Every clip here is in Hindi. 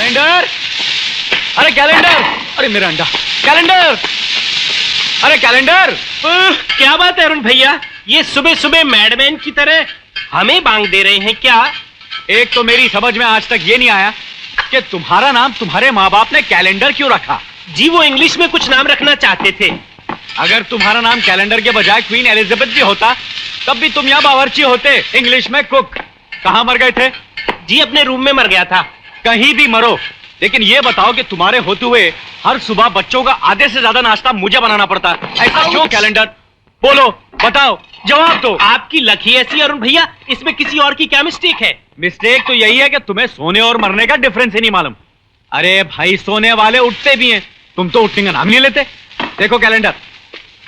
कैलेंडर, अरे कैलेंडर, अरे मेरा अंडा, कैलेंडर, अरे कैलेंडर। क्या बात है अरुण भैया, ये सुबह सुबह मैडमैन की तरह हमें बांग दे रहे हैं क्या? एक तो मेरी समझ में आज तक ये नहीं आया कि तुम्हारा नाम तुम्हारे माँ बाप ने कैलेंडर क्यों रखा। जी वो इंग्लिश में कुछ नाम रखना चाहते थे। अगर तुम्हारा नाम कैलेंडर के बजाय क्वीन एलिजाबेथ भी होता तब भी तुम यहाँ बावर्ची होते, इंग्लिश में कुक। कहाँ मर गए थे? जी अपने रूम में मर गया था। कहीं भी मरो, लेकिन ये बताओ कि तुम्हारे होते हुए हर सुबह बच्चों का आधे से ज्यादा नाश्ता मुझे बनाना पड़ता है। ऐसा क्यों कैलेंडर? बोलो, बताओ, जवाब दो। आपकी लकी ऐसी अरुण भैया, इसमें किसी और की क्या मिस्टेक है? मिस्टेक तो यही है कि तुम्हें सोने और मरने का डिफरेंस ही नहीं मालूम। अरे भाई, सोने वाले उठते भी हैं, तुम तो उठने का नाम नहीं लेते। देखो कैलेंडर,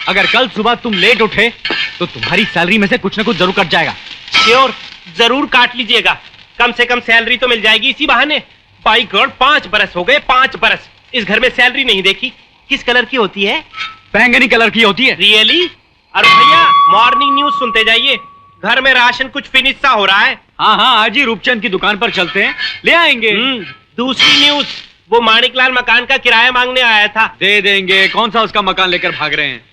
अगर कल सुबह तुम लेट उठे तो तुम्हारी सैलरी में से कुछ ना कुछ जरूर कट जाएगा। श्योर, जरूर काट लीजिएगा। कम से कम सैलरी तो मिल जाएगी इसी बहाने। बाई गॉड, 5 बरस हो गए, 5 बरस इस घर में सैलरी नहीं देखी। किस कलर की होती है? बैंगनी कलर की होती है। रियली? अरे भैया, मॉर्निंग न्यूज सुनते जाइए, घर में राशन कुछ फिनिश सा हो रहा है। हाँ हाँ, आज ही रूपचंद की दुकान पर चलते हैं, ले आएंगे। दूसरी न्यूज, वो माणिकलाल मकान का किराया मांगने आया था। दे देंगे। कौन सा उसका मकान लेकर भाग रहे हैं?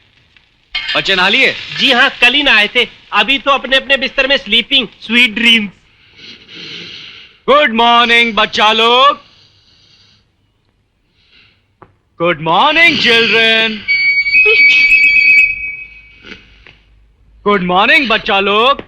बच्चे नहा लिए? जी हाँ, कल ही ना आए थे, अभी तो अपने अपने बिस्तर में sleeping, sweet dreams. Good morning बच्चा लोग। Good morning children. Good morning बच्चा लोग।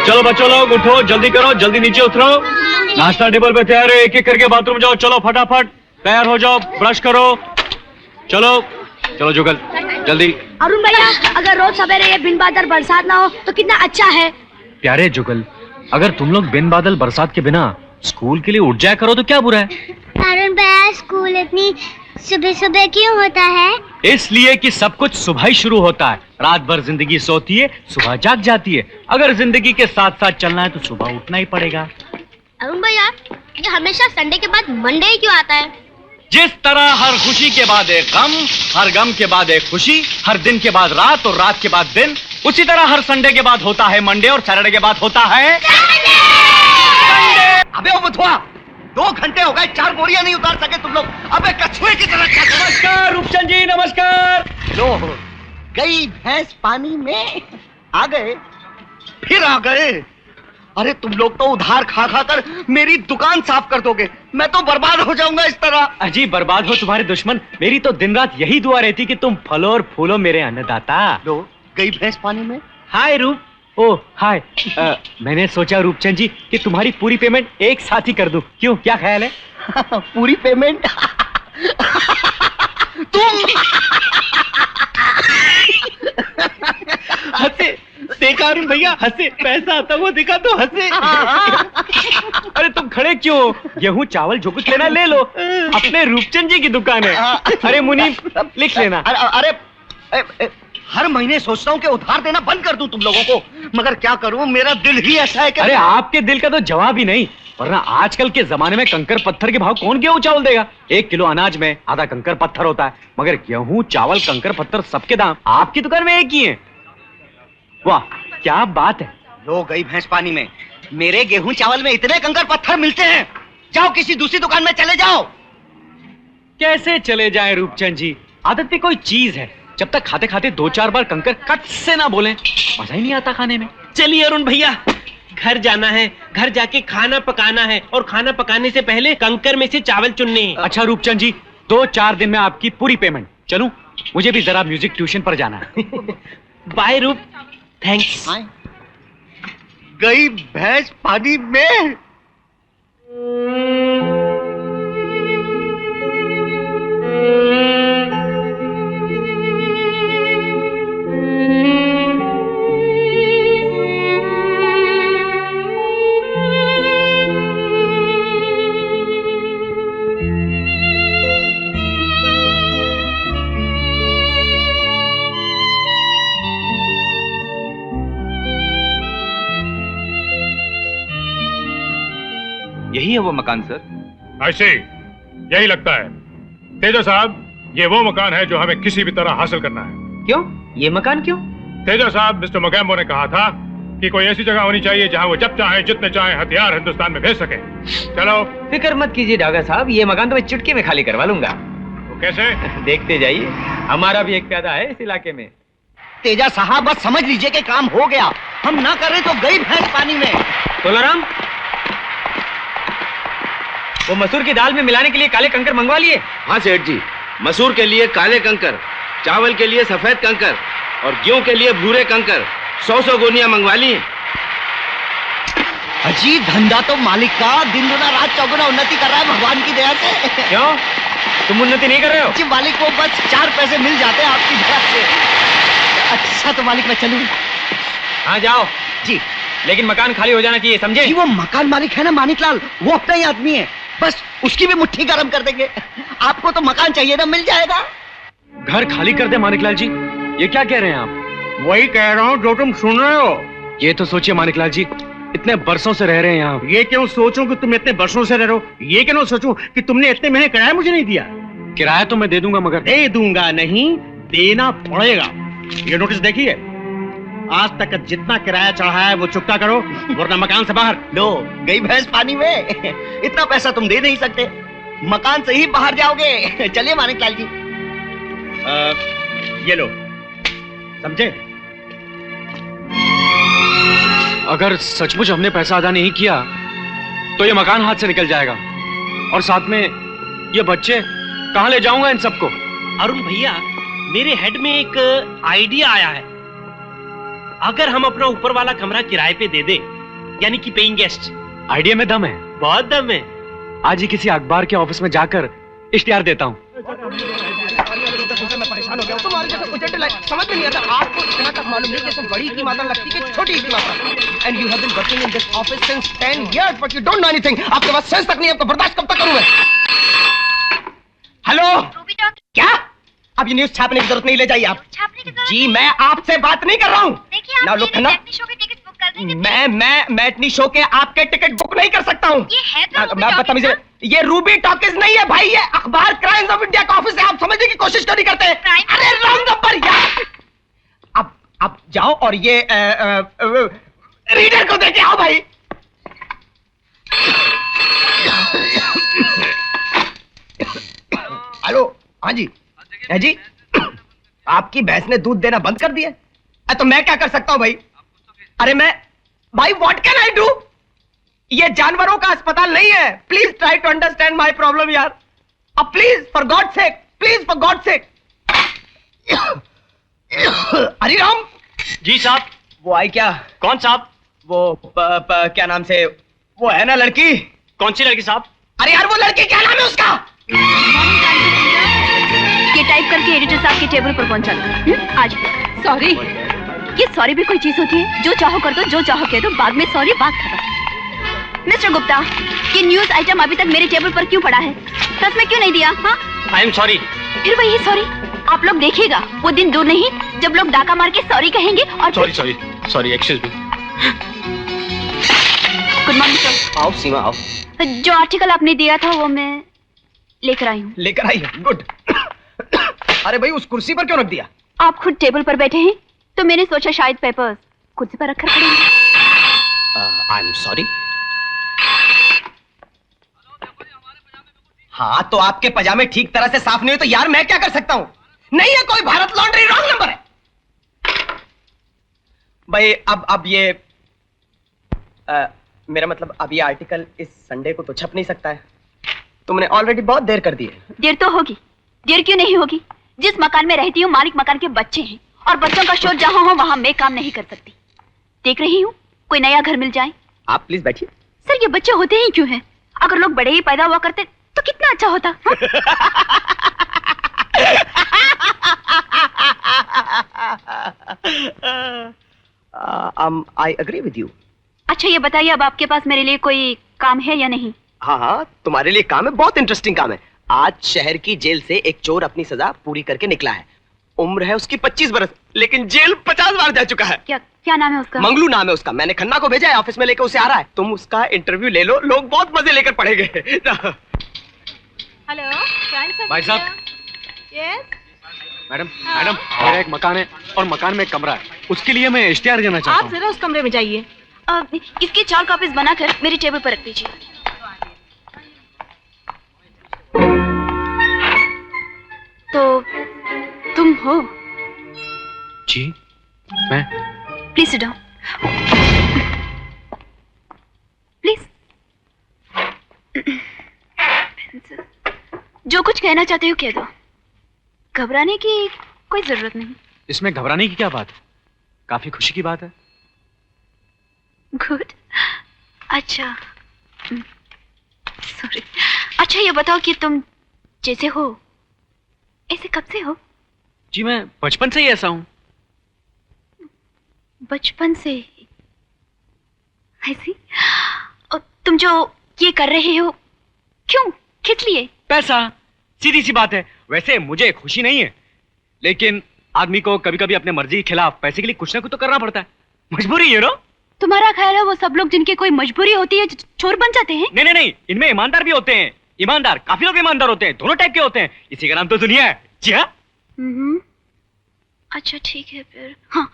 चलो बच्चों लोग उठो, जल्दी करो, जल्दी नीचे उतरो। नाश्ता टेबल पे तैयार है, एक एक करके बाथरूम जाओ। चलो फटाफट तैयार हो जाओ, ब्रश करो। चलो चलो जुगल, जल्दी। अरुण भैया, अगर रोज सवेरे ये बिन बादल बरसात ना हो तो कितना अच्छा है। प्यारे जुगल, अगर तुम लोग बिन बादल बरसात के बिना स्कूल के लिए उठ जाया करो तो क्या बुरा है? अरुण भैया, स्कूल इतनी सुबह सुबह क्यों होता है? इसलिए कि सब कुछ सुबह ही शुरू होता है। रात भर जिंदगी सोती है, सुबह जाग जाती है। अगर जिंदगी के साथ साथ चलना है तो सुबह उठना ही पड़ेगा। अरुण भैया, ये हमेशा संडे के बाद मंडे ही क्यों आता है? जिस तरह हर खुशी के बाद एक गम, हर गम के बाद एक खुशी, हर दिन के बाद रात और रात के बाद दिन, उसी तरह हर संडे के बाद होता है मंडे और सैटरडे के बाद होता है संडे। अबे ओ बथुआ, 2 घंटे हो गए, 4 बोरियां नहीं उतार सके तुम लोग। अबे कछुए की तरह। नमस्कार रूपचंद जी, नमस्कार। लो, गई भैंस पानी में। आ गए, फिर आ गए। अरे तुम लोग तो उधार खा खा कर मेरी दुकान साफ कर दोगे, मैं तो बर्बाद हो जाऊंगा इस तरह। अजी बर्बाद हो तुम्हारे दुश्मन, मेरी तो दिन रात यही दुआ रहती कि तुम फलो और फूलो मेरे अन्नदाता। लो, गई भैंस पानी में। हाय रूप। ओह हाय। मैंने सोचा रूपचंद जी कि तुम्हारी पूरी पेमेंट एक साथ ही कर दूं, क्यों, क्या ख्याल है? पूरी पेमेंट? तुम हंसे, देखा अरुण भैया, हंसे, पैसा आता हुआ दिखा तो हंसे। अरे तुम खड़े क्यों हो? गेहूं चावल जो कुछ लेना ले लो, अपने रूपचंद जी की दुकान है। अरे मुनीब, लिख लेना। अरे हर महीने सोचता हूँ कि उधार देना बंद कर दूं तुम लोगों को, मगर क्या करूं, मेरा दिल ही ऐसा है कि। अरे आपके दिल का तो जवाब ही नहीं, वरना आजकल के जमाने में कंकर पत्थर के भाव कौन गेहूं चावल देगा? 1 किलो अनाज में आधा कंकर पत्थर होता है, मगर गेहूं चावल कंकर पत्थर सबके दाम आपकी दुकान में एक ही है। वाह क्या बात है। लो, गई भैंस पानी में। मेरे गेहूं चावल में इतने कंकर पत्थर मिलते हैं, जाओ किसी दूसरी दुकान में चले जाओ। कैसे चले जाए रूपचंद जी, आदत भी कोई चीज है, जब तक खाते खाते 2-4 बार कंकर कट से ना बोलें मजा ही नहीं आता खाने में। चलिए अरुण भैया, घर जाना है, घर जाके खाना पकाना है, और खाना पकाने से पहले कंकर में से चावल चुनने हैं। अच्छा रूपचंद जी, 2-4 दिन में आपकी पूरी पेमेंट। चलूं? मुझे भी जरा म्यूजिक ट्यूशन पर जाना है। बाय रूप, थैंक्स। गई भैंस पानी में। यही है वो मकान सर। ऐसे यही लगता है। तेजा साहब, ये वो मकान है जो हमें किसी भी तरह हासिल करना है। क्यों? ये मकान क्यों? तेजा साहब, मिस्टर मोगैम्बो ने कहा था कि कोई ऐसी जगह होनी चाहिए जहां वो जब चाहे जितने चाहे हथियार हिंदुस्तान में भेज सके। चलो। फिक्र मत कीजिए डागा साहब, ये मकान तो मैं चुटकी में खाली करवा लूंगा। वो कैसे? देखते जाइए, हमारा भी एक प्यादा है इस इलाके में। तेजा साहब, बस समझ लीजिए कि काम हो गया। हम ना करें तो गई भैंस पानी में। तोलाराम, वो मसूर की दाल में मिलाने के लिए काले कंकर मंगवा लिए? हाँ सेठ जी, मसूर के लिए काले कंकर, चावल के लिए सफेद कंकर और गेहूं के लिए भूरे कंकर 100 गोनियां मंगवा ली। अजी, धंधा तो मालिक का दिन दुना रात चौगुना उन्नति कर रहा है भगवान की दया से। क्यों, तुम उन्नति नहीं कर रहे हो? जी मालिक को बस 4 पैसे मिल जाते हैं आपकी दया से। अच्छा तो मालिक मैं चलूं? हाँ जाओ जी, लेकिन मकान खाली हो जाना चाहिए, समझे? जी वो मकान मालिक है ना मानिकलाल, वो अपना ही आदमी है, बस उसकी भी मुट्ठी गरम कर देंगे। आपको तो मकान चाहिए ना, मिल जाएगा। घर खाली कर दे मानिकलाल जी, ये क्या कह रहे हैं आप? वही कह रहा हूँ जो तुम सुन रहे हो। ये तो सोचिए मानिकलाल जी, इतने बरसों से रह रहे हैं यहाँ। ये क्यों सोचूं कि तुम इतने वर्षों से रह रहे हो? ये क्यों सोचूं कि तुमने इतने महीने किराया मुझे नहीं दिया? किराया तो मैं दे दूंगा, मगर दे दूंगा नहीं, देना पड़ेगा। ये नोटिस देखिए, आज तक जितना किराया चढ़ा है वो चुकता करो, वरना मकान से बाहर। लो, गई भैंस पानी में। इतना पैसा तुम दे नहीं सकते, मकान से ही बाहर जाओगे। चलिए मानिकलाल जी। ये लो, समझे? अगर सचमुच हमने पैसा अदा नहीं किया तो ये मकान हाथ से निकल जाएगा, और साथ में ये बच्चे। कहाँ ले जाऊंगा इन सबको? अरुण भैया, मेरे हेड में एक आइडिया आया है। अगर हम अपना ऊपर वाला कमरा किराए पे दे दे, यानी कि पेइंग गेस्ट। आइडिया में दम है, बहुत दम है। आज ही किसी अखबार के ऑफिस में जाकर इश्तिहार देता हूँ। परेशान हो गया, तुम्हारे जैसे उजट समझ में नहीं आता। आपको इतना तक मालूम नहीं कि बड़ी की मात्रा लगती है कि छोटी की मात्रा। And you have been working in this office since 10 years but you don't know anything. आपके पास सेंस तक नहीं है, आपको बर्दाश्त कब तक करूं मैं? हेलो, क्या? अब ये न्यूज छापने की जरूरत नहीं, ले जाइए आप। जी मैं आपसे बात नहीं कर रहा हूँ। ना लोग ना, मैं मैटनी शो के आपके टिकट बुक नहीं कर सकता हूँ। मैं बदतमीजी, ये रूबी टॉकीज नहीं है भाई, ये अखबार क्राइम्स ऑफ इंडिया का ऑफिस है। आप समझने की कोशिश क्यों नहीं करते? अरे रॉन्ग नंबर यार। अब जाओ और ये रीडर को देके आओ भाई। हेलो, हाँ जी, है जी। आपकी भैंस ने दूध देना बंद कर दिया। तो मैं क्या कर सकता हूँ भाई? अरे मैं भाई, व्हाट कैन आई डू? ये जानवरों का अस्पताल नहीं है। Please try to understand my problem यार। अब please, for God sake, please for God sake. Hari Ram ji साहब। वो आई क्या? कौन साहब? वो क्या नाम से, वो है ना लड़की। कौन सी लड़की साहब? अरे यार वो लड़की, क्या नाम है उसका? ये टाइप करके एडिटर साहब के टेबल पर पहुंचा दो। आज सॉरी। ये सॉरी भी कोई चीज होती है? जो चाहो कर दो, जो चाहो कह दो, बाद में सॉरी, बात खत्म। मिस्टर गुप्ता, ये न्यूज आइटम अभी तक मेरे टेबल पर क्यों पड़ा है? दस में क्यों नहीं दिया? हाँ, आई एम सॉरी। फिर वही सॉरी। आप लोग देखिएगा, वो दिन दूर नहीं जब लोग डाका मार के सॉरी कहेंगे और sorry, excuse me. Good morning sir. आओ सीमा, आओ। जो आर्टिकल आपने दिया था वो मैं लेकर आई हूँ। लेकर आई है, गुड। अरे भाई, उस कुर्सी पर क्यों रख दिया? आप खुद टेबल पर बैठे हैं तो मैंने सोचा शायद पेपर्स कुर्सी पर रखकर पड़ेंगे। I am sorry. हाँ, तो आपके पजामे ठीक तरह से साफ नहीं हुए तो यार मैं क्या कर सकता हूँ? नहीं है कोई भारत लॉन्ड्री, रॉन्ग नंबर है भाई। अब ये मेरा मतलब, अब ये आर्टिकल इस संडे को तो छप नहीं सकता है। तुमने ऑलरेडी बहुत देर कर दी है। देर तो होगी, देर क्यों नहीं होगी? जिस मकान में रहती हूँ मालिक मकान के बच्चे हैं, और बच्चों का शोर जहाँ हो वहाँ मैं काम नहीं कर सकती। देख रही हूँ कोई नया घर मिल जाए। आप प्लीज बैठिए। सर, ये बच्चे होते ही क्यों हैं? अगर लोग बड़े ही पैदा हुआ करते तो कितना अच्छा होता। I agree with you. अच्छा ये बताइए, अब आपके पास मेरे लिए कोई काम है या नहीं? हाँ हाँ, तुम्हारे लिए काम है, बहुत इंटरेस्टिंग काम है। आज शहर की जेल से एक चोर अपनी सजा पूरी करके निकला है। उम्र है उसकी 25 बरस, लेकिन जेल 50 बार जा चुका है। क्या नाम है उसका? मंगलू नाम है उसका। मैंने खन्ना को भेजा है, ऑफिस में लेकर उसे आ रहा है। तुम उसका इंटरव्यू ले लो, लोग बहुत मजे लेकर पढ़ेंगे। हेलो भाई साहब। मैडम मैडम, मेरा एक मकान है और मकान में एक कमरा है, उसके लिए मैं इश्तिहार देना चाहता हूँ। आप जरा उस कमरे में जाइए। इसकी 4 कॉपीज बनाकर मेरी टेबल पर रख दीजिए। तो तुम हो? जी मैं। Please sit down, please. जो कुछ कहना चाहते हो कह दो, घबराने की कोई जरूरत नहीं। इसमें घबराने की क्या बात है, काफी खुशी की बात है। गुड, अच्छा सॉरी। अच्छा ये बताओ कि तुम जैसे हो ऐसे कब से हो? जी मैं बचपन से ही ऐसा हूँ। बचपन से ऐसी? और तुम जो ये कर रहे हो क्यों, किस लिए? पैसा, सीधी सी बात है। वैसे मुझे खुशी नहीं है, लेकिन आदमी को कभी कभी अपने मर्जी के खिलाफ पैसे के लिए कुछ ना कुछ तो करना पड़ता है, मजबूरी है ना। तुम्हारा ख्याल है वो सब लोग जिनके कोई मजबूरी होती है चोर बन जाते हैं? नहीं नहीं नहीं, इनमें ईमानदार भी होते हैं। ईमानदार, काफी लोग ईमानदार होते हैं, दोनों टाइप के होते हैं। इसी का नाम तो दुनिया है। जी हाँ। अच्छा ठीक है फिर। हाँ,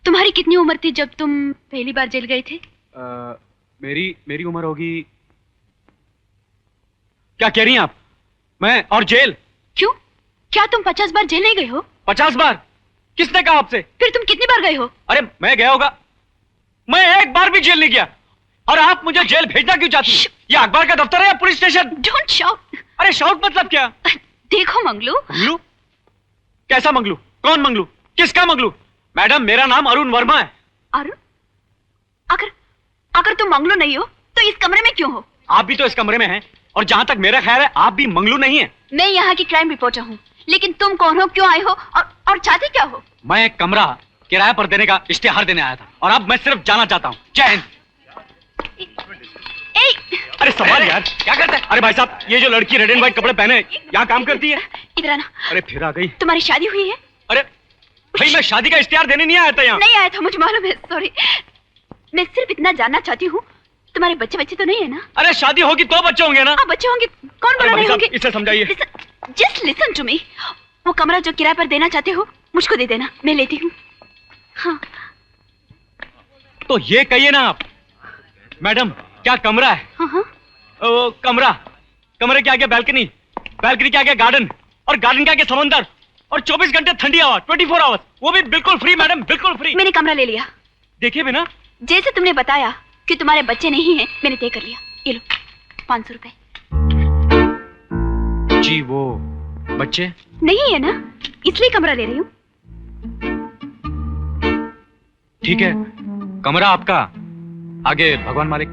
तुम्हारी कितनी उम्र थी जब तुम पहली बार जेल गए थे? मेरी उम्र होगी। क्या कह रही हैं आप? मैं और जेल? क्यों, क्या तुम 50 बार जेल नहीं गए हो? 50 बार? किसने कहा आपसे? फिर तुम कितनी बार गए हो? अरे मैं गया होगा, मैं एक बार भी जेल नहीं गया। और आप मुझे जेल भेजना क्यों चाहती? ये अखबार का दफ्तर है या पुलिस स्टेशन? Don't shout. अरे शाउट मतलब क्या? देखो मंगलू। मंगलू? कैसा मंगलू? कौन मंगलू? किसका मंगलू? मैडम मेरा नाम अरुण वर्मा है। अरुण? अगर तुम मंगलू नहीं हो तो इस कमरे में क्यों हो? आप भी तो इस कमरे में हैं, और जहां तक मेरा ख्याल है आप भी मंगलू नहीं है। मैं यहाँ की क्राइम रिपोर्टर हूँ, लेकिन तुम कौन हो, क्यों आए हो और चाहते क्या हो? मैं एक कमरा किराए पर देने का इश्तिहार देने आया था, और अब मैं सिर्फ जाना चाहता हूँ। जय हिंद। अरे सवाल यार, क्या करते हैं? अरे भाई साहब, ये जो लड़की रेड एंड व्हाइट कपड़े पहने यहाँ काम करती है? इधर आना। अरे फिर आ गई। तुम्हारी शादी हुई है? अरे भाई मैं शादी का इश्तिहार देने नहीं आया था यहाँ। नहीं आया था, मुझे मालूम है, सॉरी। मैं सिर्फ इतना जानना चाहती हूँ, तुम्हारे बच्चे तो नहीं है ना? अरे शादी होगी तो बच्चे होंगे ना? हाँ बच्चे होंगे, कौन बोला नहीं होंगे? इसे समझाइए। Just listen to me. वो कमरा जो किराए पर देना चाहते हो मुझको दे देना, मैं लेती हूँ। हाँ। तो ये कहिए ना आप, मैडम क्या कमरा है? हाँ। ओ, कमरे के आगे बैल्कनी, बैल्कनी के आगे गार्डन, और गार्डन के आगे समंदर, और 24 घंटे ठंडी हवा, 24 आवर्स, वो भी बिल्कुल फ्री मैडम, बिल्कुल फ्री। मैंने कमरा ले लिया। देखिए बिना, जैसे तुमने बताया कि तुम्हारे बच्चे नहीं हैं, मैंने तय कर लिया। ये लो 500 रुपए। जी वो बच्चे नहीं है ना, इसलिए कमरा ले रही हूँ। ठीक है, कमरा आपका, आगे भगवान मालिक।